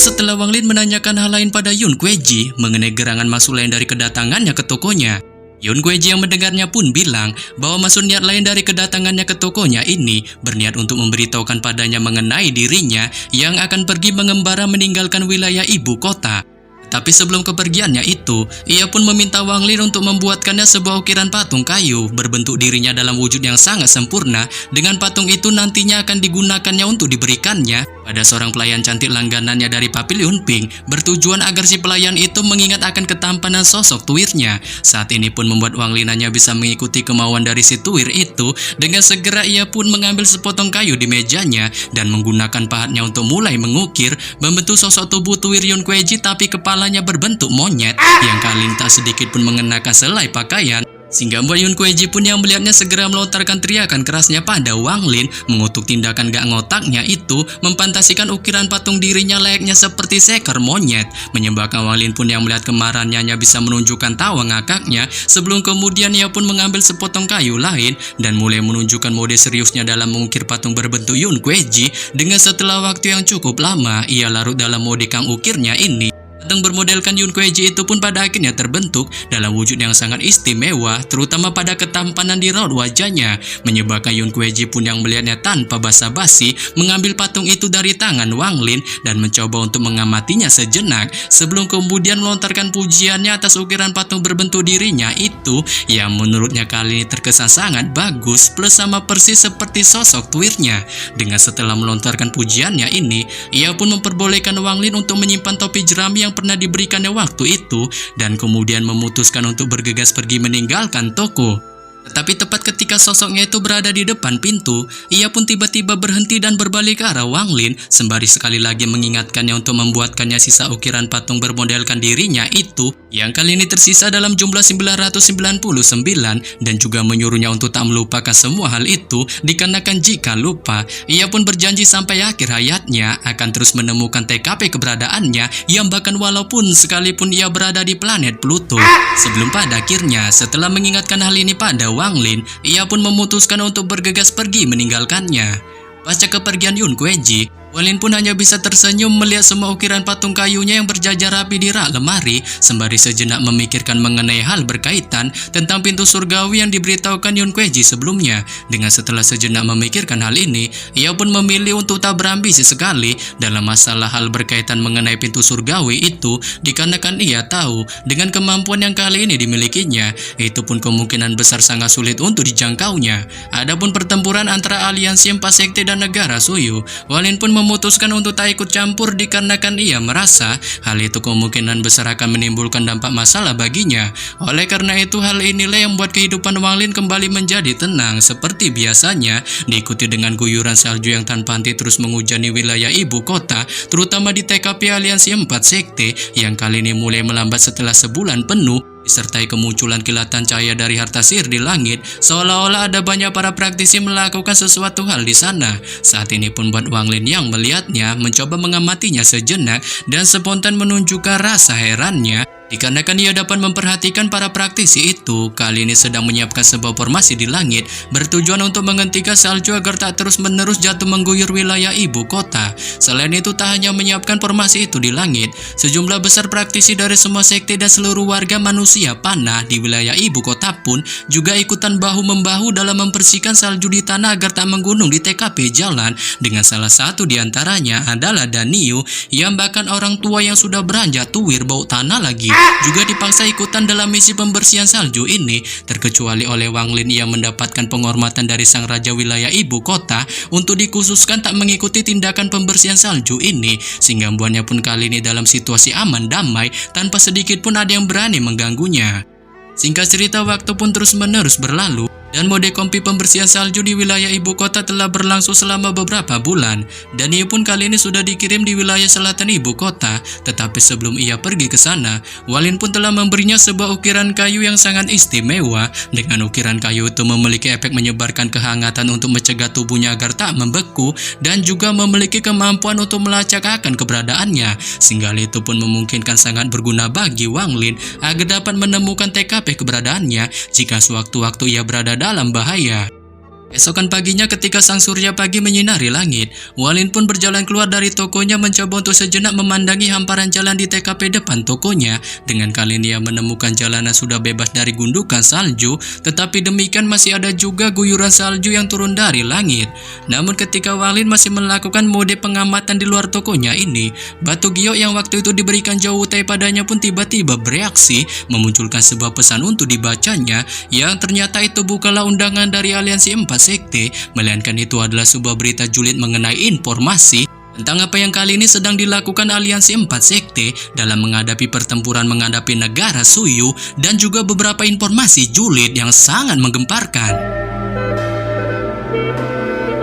setelah Wang Lin menanyakan hal lain pada Yun Kueji mengenai gerangan maksud lain dari kedatangannya ke tokonya, Yun Kueji yang mendengarnya pun bilang bahwa maksud niat lain dari kedatangannya ke tokonya ini berniat untuk memberitahukan padanya mengenai dirinya yang akan pergi mengembara meninggalkan wilayah ibu kota. Tapi sebelum kepergiannya itu, ia pun meminta Wang Lin untuk membuatkannya sebuah ukiran patung kayu berbentuk dirinya dalam wujud yang sangat sempurna. Dengan patung itu nantinya akan digunakannya untuk diberikannya pada seorang pelayan cantik langganannya dari Pavilion Pink, bertujuan agar si pelayan itu mengingat akan ketampanan sosok tuirnya. Saat ini pun membuat Wang Lin hanya bisa mengikuti kemauan dari si tuir itu. Dengan segera ia pun mengambil sepotong kayu di mejanya dan menggunakan pahatnya untuk mulai mengukir, membentuk sosok tubuh tuir Yun Kueji, tapi kepalanya berbentuk monyet yang kali ini tak sedikit pun mengenakan selai pakaian. Sehingga Mbak Yun Kueji pun yang melihatnya segera melontarkan teriakan kerasnya pada Wang Lin, mengutuk tindakan gak ngotaknya itu memfantasikan ukiran patung dirinya layaknya seperti seekor monyet. Menyebabkan Wang Lin pun yang melihat kemarahannya hanya bisa menunjukkan tawa ngakaknya, sebelum kemudian ia pun mengambil sepotong kayu lain dan mulai menunjukkan mode seriusnya dalam mengukir patung berbentuk Yun Kueji. Dengan setelah waktu yang cukup lama, ia larut dalam mode kang ukirnya ini. Patung bermodelkan Yun Kueji itu pun pada akhirnya terbentuk dalam wujud yang sangat istimewa, terutama pada ketampanan di raut wajahnya. Menyebabkan Yun Kueji pun yang melihatnya tanpa basa-basi mengambil patung itu dari tangan Wang Lin dan mencoba untuk mengamatinya sejenak, sebelum kemudian melontarkan pujiannya atas ukiran patung berbentuk dirinya itu yang menurutnya kali ini terkesan sangat bagus plus sama persis seperti sosok tuirnya. Dengan setelah melontarkan pujiannya ini, ia pun memperbolehkan Wang Lin untuk menyimpan topi jerami yang pernah diberikannya waktu itu dan kemudian memutuskan untuk bergegas pergi meninggalkan toko. Tetapi tepat ketika sosoknya itu berada di depan pintu, ia pun tiba-tiba berhenti dan berbalik ke arah Wang Lin, sembari sekali lagi mengingatkannya untuk membuatkannya sisa ukiran patung bermodelkan dirinya itu, yang kali ini tersisa dalam jumlah 999, dan juga menyuruhnya untuk tak melupakan semua hal itu, dikarenakan jika lupa, ia pun berjanji sampai akhir hayatnya akan terus menemukan TKP keberadaannya, yang bahkan walaupun sekalipun ia berada di planet Pluto. Sebelum pada akhirnya, setelah mengingatkan hal ini pada Wang Lin, ia pun memutuskan untuk bergegas pergi meninggalkannya. Pasca kepergian Yun Kueji, Wang Lin pun hanya bisa tersenyum melihat semua ukiran patung kayunya yang berjajar rapi di rak lemari, sembari sejenak memikirkan mengenai hal berkaitan tentang pintu surgawi yang diberitahukan Yun Kueji sebelumnya. Dengan setelah sejenak memikirkan hal ini, ia pun memilih untuk tak berambisi sekali dalam masalah hal berkaitan mengenai pintu surgawi itu, dikarenakan ia tahu dengan kemampuan yang kali ini dimilikinya, itu pun kemungkinan besar sangat sulit untuk dijangkaunya. Adapun pertempuran antara aliansi 4 sekte dan negara Suyu, Wang Lin pun memutuskan untuk tak ikut campur dikarenakan ia merasa hal itu kemungkinan besar akan menimbulkan dampak masalah baginya. Oleh karena itu, hal inilah yang membuat kehidupan Wang Lin kembali menjadi tenang seperti biasanya, diikuti dengan guyuran salju yang tanpa henti terus menghujani wilayah ibu kota, terutama di TKP aliansi 4 sekte yang kali ini mulai melambat setelah sebulan penuh, disertai kemunculan kilatan cahaya dari harta sihir di langit, seolah-olah ada banyak para praktisi melakukan sesuatu hal di sana. Saat ini pun buat Wang Lin yang melihatnya mencoba mengamatinya sejenak dan spontan menunjukkan rasa herannya, dikarenakan ia dapat memperhatikan para praktisi itu kali ini sedang menyiapkan sebuah formasi di langit bertujuan untuk menghentikan salju agar tak terus-menerus jatuh mengguyur wilayah ibu kota. Selain itu, tak hanya menyiapkan formasi itu di langit, sejumlah besar praktisi dari semua sekte dan seluruh warga manusia panah di wilayah ibu kota pun juga ikutan bahu-membahu dalam membersihkan salju di tanah agar tak menggunung di TKP jalan. Dengan salah satu di antaranya adalah Daniu, yang bahkan orang tua yang sudah beranjak tuwir bau tanah lagi juga dipaksa ikutan dalam misi pembersihan salju ini, terkecuali oleh Wang Lin yang mendapatkan penghormatan dari sang raja wilayah ibu kota untuk dikhususkan tak mengikuti tindakan pembersihan salju ini, sehingga membuatnya pun kali ini dalam situasi aman damai tanpa sedikit pun ada yang berani mengganggunya. Singkat cerita, waktu pun terus-menerus berlalu dan mode kompi pembersihan salju di wilayah ibu kota telah berlangsung selama beberapa bulan, dan ia pun kali ini sudah dikirim di wilayah selatan ibu kota. Tetapi sebelum ia pergi ke sana, Wang Lin pun telah memberinya sebuah ukiran kayu yang sangat istimewa. Dengan ukiran kayu itu memiliki efek menyebarkan kehangatan untuk mencegah tubuhnya agar tak membeku, dan juga memiliki kemampuan untuk melacak akan keberadaannya, sehingga hal itu pun memungkinkan sangat berguna bagi Wang Lin agar dapat menemukan TKP keberadaannya jika sewaktu-waktu ia berada dalam bahaya. Esokan paginya ketika sang surya pagi menyinari langit, Walin pun berjalan keluar dari tokonya mencoba untuk sejenak memandangi hamparan jalan di TKP depan tokonya. Dengan kali ini ia menemukan jalanan sudah bebas dari gundukan salju, tetapi demikian masih ada juga guyuran salju yang turun dari langit. Namun ketika Walin masih melakukan mode pengamatan di luar tokonya ini, batu giok yang waktu itu diberikan Zhao Wutai padanya pun tiba-tiba bereaksi, memunculkan sebuah pesan untuk dibacanya, yang ternyata itu bukanlah undangan dari aliansi 4 sekte, melainkan itu adalah sebuah berita julid mengenai informasi tentang apa yang kali ini sedang dilakukan aliansi 4 sekte dalam menghadapi pertempuran menghadapi negara Suyu, dan juga beberapa informasi julid yang sangat menggemparkan.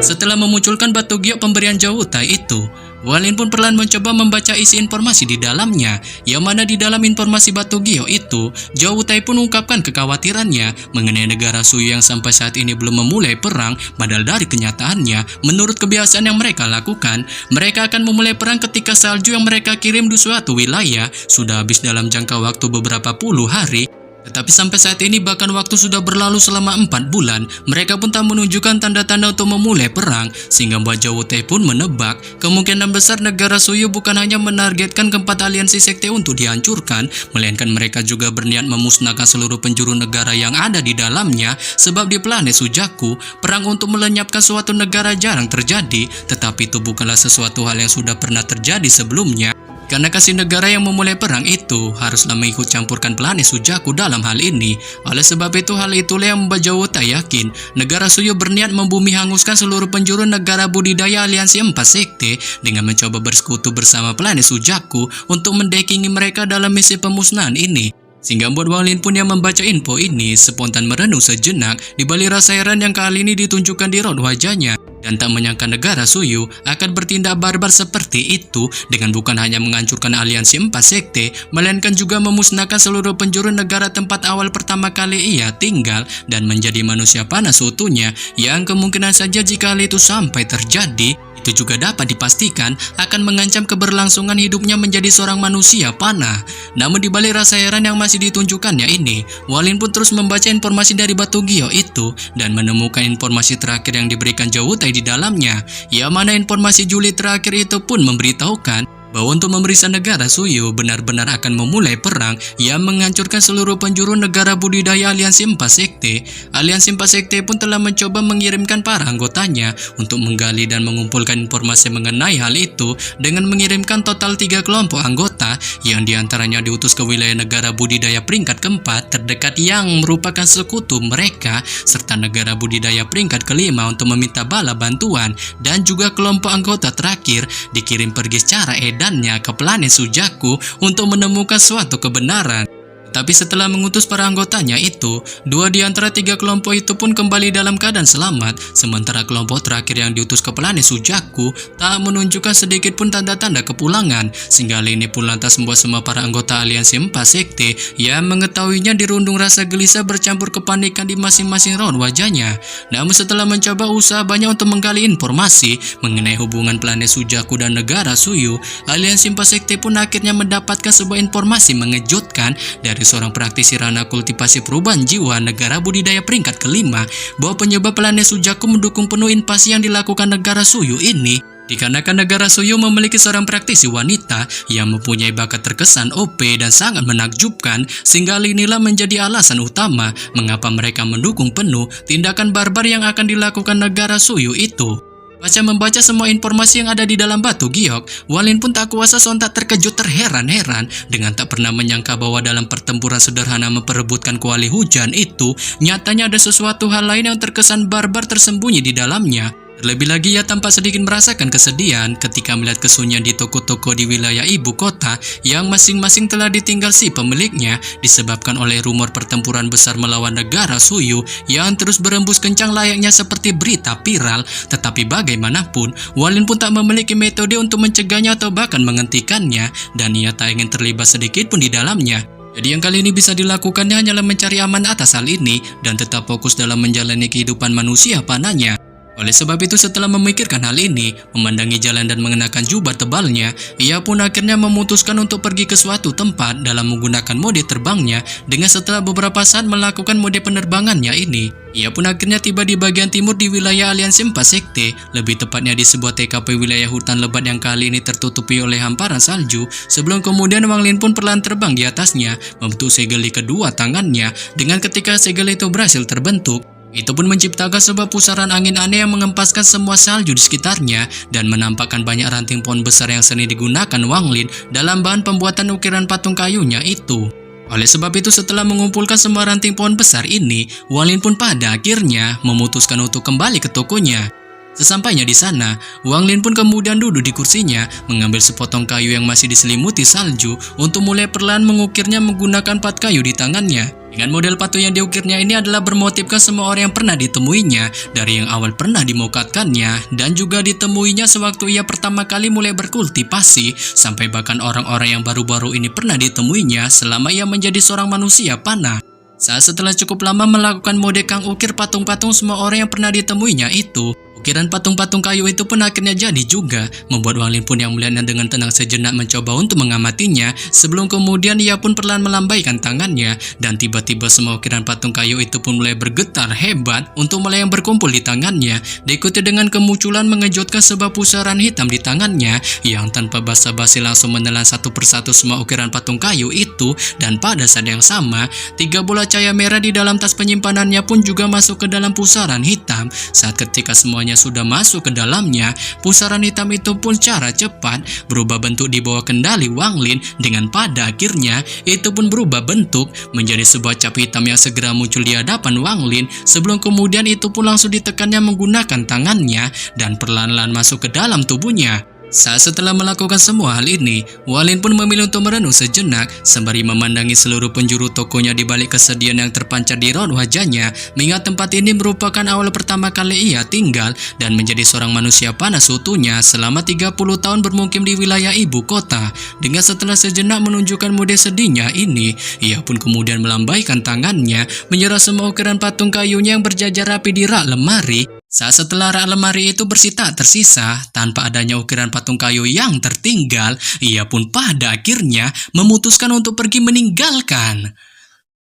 Setelah memunculkan batu giok pemberian Zhao Wutai itu, Walin pun perlahan mencoba membaca isi informasi di dalamnya, yang mana di dalam informasi batu giok itu, Zhao Wutai pun mengungkapkan kekhawatirannya mengenai negara Suyu yang sampai saat ini belum memulai perang, padahal dari kenyataannya, menurut kebiasaan yang mereka lakukan, mereka akan memulai perang ketika salju yang mereka kirim di suatu wilayah sudah habis dalam jangka waktu beberapa puluh hari. Tetapi sampai saat ini bahkan waktu sudah berlalu selama 4 bulan, mereka pun tak menunjukkan tanda-tanda untuk memulai perang, sehingga Mbak Zhao Wutai pun menebak kemungkinan besar negara Suyu bukan hanya menargetkan keempat aliansi sekte untuk dihancurkan, melainkan mereka juga berniat memusnahkan seluruh penjuru negara yang ada di dalamnya, sebab di planet Sujaku, perang untuk melenyapkan suatu negara jarang terjadi, tetapi itu bukanlah sesuatu hal yang sudah pernah terjadi sebelumnya. Karena kasih negara yang memulai perang itu haruslah mengikut campurkan planet Sujaku dalam hal ini. Oleh sebab itu hal itulah yang membuat Zhao Wutai yakin negara Suyu berniat membumi hanguskan seluruh penjuru negara budidaya aliansi 4 sekte dengan mencoba bersekutu bersama planet Sujaku untuk mendekingi mereka dalam misi pemusnahan ini. Sehingga buat Walin pun yang membaca info ini spontan merenung sejenak di balik rasa heran yang kali ini ditunjukkan di raut wajahnya, dan tak menyangka negara Suyu akan bertindak barbar seperti itu dengan bukan hanya menghancurkan aliansi 4 sekte, melainkan juga memusnahkan seluruh penjuru negara tempat awal pertama kali ia tinggal dan menjadi manusia panas seutuhnya, yang kemungkinan saja jika hal itu sampai terjadi, itu juga dapat dipastikan akan mengancam keberlangsungan hidupnya menjadi seorang manusia panah. Namun di balik rasa heran yang masih ditunjukkannya ini, Walin pun terus membaca informasi dari batu giok itu dan menemukan informasi terakhir yang diberikan Zhao Wutai di dalamnya, yang mana informasi julid terakhir itu pun memberitahukan bahwa untuk memeriksa negara Suyu benar-benar akan memulai perang yang menghancurkan seluruh penjuru negara budidaya aliansi 4 sekte. Aliansi 4 sekte pun telah mencoba mengirimkan para anggotanya untuk menggali dan mengumpulkan informasi mengenai hal itu dengan mengirimkan total 3 kelompok anggota yang diantaranya diutus ke wilayah negara budidaya peringkat keempat terdekat yang merupakan sekutu mereka, serta negara budidaya peringkat kelima untuk meminta bala bantuan, dan juga kelompok anggota terakhir dikirim pergi secara dannya ke planet Sujaku untuk menemukan suatu kebenaran. Tapi setelah mengutus para anggotanya itu, 2 di antara 3 kelompok itu pun kembali dalam keadaan selamat, sementara kelompok terakhir yang diutus ke planet Sujaku tak menunjukkan sedikit pun tanda-tanda kepulangan, sehingga hal ini pun lantas membuat semua para anggota aliansi 4 sekte yang mengetahuinya dirundung rasa gelisah bercampur kepanikan di masing-masing raut wajahnya. Namun setelah mencoba usaha banyak untuk menggali informasi mengenai hubungan planet Sujaku dan negara Suyu, aliansi 4 sekte pun akhirnya mendapatkan sebuah informasi mengejutkan dari seorang praktisi ranah kultivasi perubahan jiwa negara budidaya peringkat kelima, bahwa penyebab planet Sujaku mendukung penuh invasi yang dilakukan negara Suyu ini dikarenakan negara Suyu memiliki seorang praktisi wanita yang mempunyai bakat terkesan OP dan sangat menakjubkan, sehingga hal inilah menjadi alasan utama mengapa mereka mendukung penuh tindakan barbar yang akan dilakukan negara Suyu itu. Membaca semua informasi yang ada di dalam batu giok, Walin pun tak kuasa sontak terkejut terheran-heran dengan tak pernah menyangka bahwa dalam pertempuran sederhana memperebutkan kuali hujan itu, nyatanya ada sesuatu hal lain yang terkesan barbar tersembunyi di dalamnya. Terlebih lagi ia tampak sedikit merasakan kesedihan ketika melihat kesunyian di toko-toko di wilayah ibu kota yang masing-masing telah ditinggal si pemiliknya disebabkan oleh rumor pertempuran besar melawan negara Suyu yang terus berembus kencang layaknya seperti berita viral. Tetapi bagaimanapun, Walin pun tak memiliki metode untuk mencegahnya atau bahkan menghentikannya, dan ia tak ingin terlibat sedikit pun di dalamnya. Jadi yang kali ini bisa dilakukannya hanyalah mencari aman atas hal ini dan tetap fokus dalam menjalani kehidupan manusia panahnya. Oleh sebab itu setelah memikirkan hal ini, memandangi jalan dan mengenakan jubah tebalnya, ia pun akhirnya memutuskan untuk pergi ke suatu tempat dalam menggunakan mode terbangnya dengan setelah beberapa saat melakukan mode penerbangannya ini. Ia pun akhirnya tiba di bagian timur di wilayah Aliansi 4 Sekte, lebih tepatnya di sebuah TKP wilayah hutan lebat yang kali ini tertutupi oleh hamparan salju, sebelum kemudian Wang Lin pun perlahan terbang di atasnya, membentuk segel di kedua tangannya, dengan ketika segel itu berhasil terbentuk, itu pun menciptakan sebuah pusaran angin aneh yang mengempaskan semua salju di sekitarnya dan menampakkan banyak ranting pohon besar yang sering digunakan Wang Lin dalam bahan pembuatan ukiran patung kayunya itu. Oleh sebab itu setelah mengumpulkan semua ranting pohon besar ini, Wang Lin pun pada akhirnya memutuskan untuk kembali ke tokonya. Sesampainya di sana, Wang Lin pun kemudian duduk di kursinya, mengambil sepotong kayu yang masih diselimuti salju untuk mulai perlahan mengukirnya menggunakan pat kayu di tangannya. Dengan model patung yang diukirnya ini adalah bermotifkan semua orang yang pernah ditemuinya, dari yang awal pernah dimokatkannya dan juga ditemuinya sewaktu ia pertama kali mulai berkultivasi, sampai bahkan orang-orang yang baru-baru ini pernah ditemuinya selama ia menjadi seorang manusia panah. Saat setelah cukup lama melakukan mode kang ukir patung-patung semua orang yang pernah ditemuinya itu, ukiran patung-patung kayu itu pun akhirnya jadi juga, membuat Wang Lin pun yang melihatnya dengan tenang sejenak mencoba untuk mengamatinya, sebelum kemudian ia pun perlahan melambaikan tangannya, dan tiba-tiba semua ukiran patung kayu itu pun mulai bergetar hebat untuk mulai yang berkumpul di tangannya, diikuti dengan kemunculan mengejutkan sebuah pusaran hitam di tangannya, yang tanpa basa-basi langsung menelan satu persatu semua ukiran patung kayu itu, dan pada saat yang sama, 3 bola cahaya merah di dalam tas penyimpanannya pun juga masuk ke dalam pusaran hitam. Saat ketika semuanya sudah masuk ke dalamnya, pusaran hitam itu pun secara cepat berubah bentuk di bawah kendali Wang Lin, dengan pada akhirnya itu pun berubah bentuk menjadi sebuah cap hitam yang segera muncul di hadapan Wang Lin, sebelum kemudian itu pun langsung ditekannya menggunakan tangannya dan perlahan-lahan masuk ke dalam tubuhnya. Saat setelah melakukan semua hal ini, Wang Lin pun memilih untuk merenung sejenak sembari memandangi seluruh penjuru tokonya di balik kesedihan yang terpancar di raut wajahnya, mengingat tempat ini merupakan awal pertama kali ia tinggal dan menjadi seorang manusia panah seutuhnya selama 30 tahun bermukim di wilayah ibu kota. Dengan setelah sejenak menunjukkan mode sedihnya ini, ia pun kemudian melambaikan tangannya menyerah semua ukiran patung kayunya yang berjajar rapi di rak lemari. Saat setelah rak lemari itu bersih tak tersisa, tanpa adanya ukiran patung kayu yang tertinggal, ia pun pada akhirnya memutuskan untuk pergi meninggalkan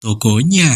tokonya.